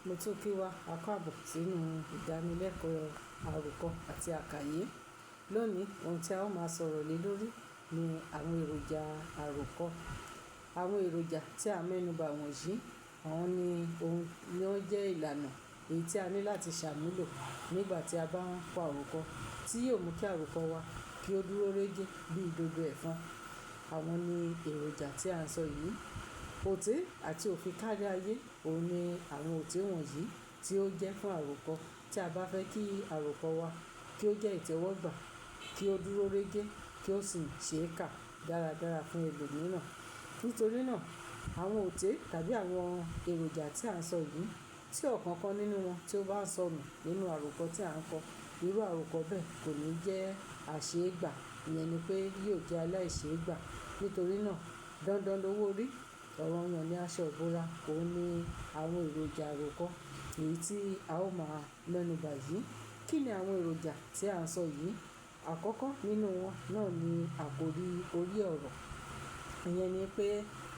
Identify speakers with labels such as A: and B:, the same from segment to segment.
A: Mo tún kí wa káàbọ̀ sínú ìdánilẹ́kọ̀ọ́ àròkọ àti àkàyé. Lónìí, ohun tí a ó máa sọ̀rọ̀ lé lórí ni àwọn èròjà àròkọ. Àwọn èròjà tí a mẹ́nu bà wọ̀nyí, àwọn ni ó jẹ́ ìlànà èyí tí a ní láti ṣàmúlò nígbà tí a bá ń kọ àròkọ, tí yóò mú kí àròkọ wa kí ó dúró régé bí ìdodo ẹ̀fọn. Àwọn ni èròjà tí a ń sọ yìí. Òté àti òfíkárí ayé, òun ni àwọn òté wọ̀nyí tí ó jẹ́ fún àròkọ. Tí a bá fẹ́ kí àròkọ wa kí ó jẹ́ ìtẹ́wọ́gbà, kí ó dúró régé, kí ó sì ṣe é kà dáradára fún ẹlòmíràn. Nítorí náà, àwọn òté tàbí àwọn èròjà tí a ń sọ yìí, tí ọ̀kankan nínú wọn tí ó bá ń sọnù nínú àròkọ tí a ń kọ, irú àròkọ bẹ́ẹ̀ kò ní jẹ́ àṣeégbà. Ìyẹn ni pé yóò jẹ́ aláìṣeégbà. Nítorí náà, dandan lówó rí, ọ̀ranyàn ní aṣọ ìbora. Òun ni àwọn èròjà àròkọ èyí tí a ó máa mẹ́nu bà yìí. Kí ni àwọn èròjà tí a ń sọ yìí? Àkọ́kọ́ nínú wọn náà ni àkòrí orí ọ̀rọ̀. Ìyẹn ni pé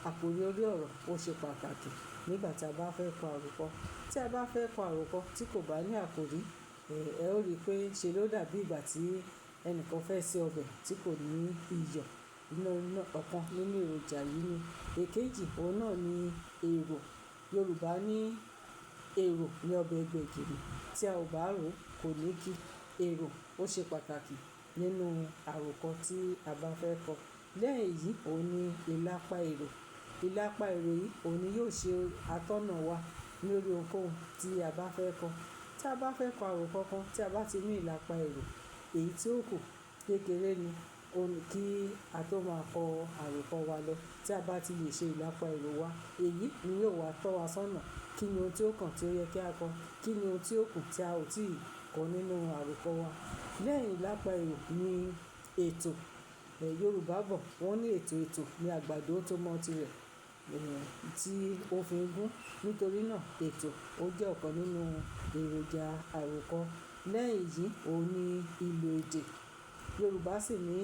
A: àkòrí orí ọ̀rọ̀ ó ṣe pàtàkì nígbà tí a bá fẹ́ kọ àròkọ. Tí a bá fẹ́ kọ àròkọ tí kò bá ní àkòrí, ẹ ó rí i pé ṣe ló dàbí ìgbà tí ẹnìkan fẹ́ sè ọbẹ̀ tí kò ní iyọ̀. Ọ̀kan nínú èròjà yìí ni. Èkejì, òun náà ni èrò. Yorùbá ní èrò ní ọbẹ̀ gbẹ̀gìrì. Tí a ò bá rò, kò ní kí. Èrò ó ṣe pàtàkì nínú àròkọ tí a bá fẹ́ kọ. Lẹ́yìn èyí, òun ni ìlápá èrò. Ìlápá èrò yìí, òun ni yóò ṣe atọ́nà wa lórí ohunkóhun tí a bá fẹ́ kọ. Tí a bá fẹ́ kọ àròkọ kan, tí a bá ti ní ìlápá èrò, èyí tí ó kù kékeré ni kí a tó máa kọ àròkọ wa lọ. Tí a bá ti lè ṣe ìlápá èrò wa, èyí ni yóò wá tọ́ wa sọ́nà. Kí ni ohun tí ó kàn tí ó yẹ kí a kọ? Kí ni ohun tí ó kù tí a ò tíì kọ nínú àròkọ wa? Lẹ́yìn ìlápá èrò ni ètò. Yorùbá bọ̀, wọ́n ní ètò ní àgbàdo tó mọ́ tirẹ̀ tí ó fi ń gún. Nítorí náà, ètò ó jẹ́ ọ̀kan nínú èròjà àròkọ. Lẹ́yìn yìí, òun ni ìlò èdè. Yorùbá sì ní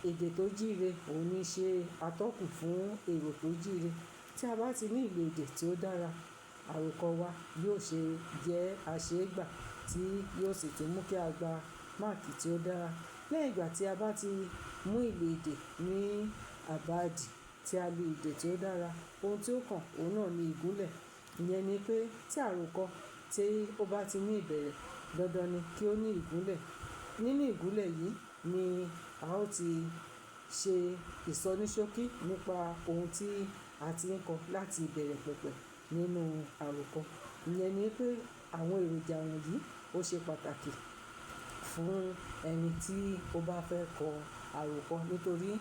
A: èdè tó jíire, òun ní ṣe atọ́kùn fún èrò tó jíire. Tí a bá ti ní ìlò èdè tí ó dára, àròkọ wa yóò jẹ́ àṣeégbà tí yóò sì tún mú kí a gba máàkì tí ó dára. Lẹ́yìn ìgbà tí a bá ti mú ìlò èdè ní àbáàdì, tí a lo èdè tí ó dára, ohun tí ó kàn, òun náà ni ìgúnlẹ̀. Ìyẹn ni pé tí àròkọ tí ó bá ti ní ìbẹ̀rẹ̀, dandan ni kí ó ní ìgúnlẹ̀. Nínú ìgúnlẹ̀ yìí ni a ó ti ṣe ìsọníṣókí nípa ohun tí a ti ń kọ láti ìbẹ̀rẹ̀ pẹ̀pẹ̀ nínú àròkọ. Ìyẹn ni pé àwọn èròjà wọ̀nyí ó ṣe pàtàkì fún ẹni tí ó bá fẹ́ kọ àròkọ. Nítorí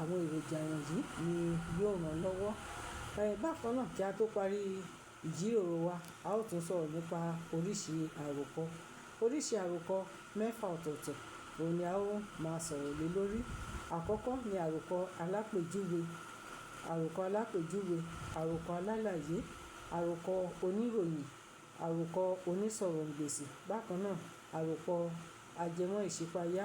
A: àwọn èròjà wọ̀nyí ni yóò ràn lọ́wọ́. Bákan náà, kí a tó parí ìjíròrò wa, a ó tún sọ̀rọ̀ nípa oríṣi àròkọ. Oríṣi àròkọ mẹ́fà ọ̀tọ̀ọ̀tọ̀, òun ni a ó máa sọ̀rọ̀ lé lórí. Àkọ́kọ́ ni àròkọ alápèjúwe. Àròkọ alápèjúwe, àròkọ alálàyé, àròkọ oníròyìn, àròkọ onísọ̀rọ̀-ǹ-gbèsì. Bákan náà, àròkọ ajẹmọ́ ìṣípayá.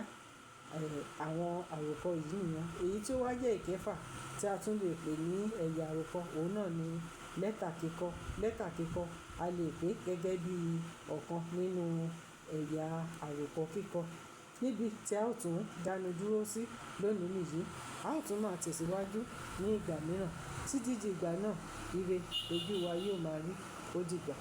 A: Àwọn àròkọ yìí nìyẹn. Èyí tí ó wá jẹ́ ìkẹfà tí a tún lè pè ní ẹ̀yà àròkọ, òun náà ni lẹ́tà kíkọ. Lẹ́tà kíkọ a lè pè gẹ́gẹ́ bí ọ̀kan nínú ẹ̀yà àròkọ kíkọ. Níbi tí a ó tún dánu dúró sí lónìí nìyí, a ó tún máa tẹ̀síwájú ní ìgbà mìíràn. Títí di ìgbà náà, ire ojú wa yóò máa rí. Ó dìgbà.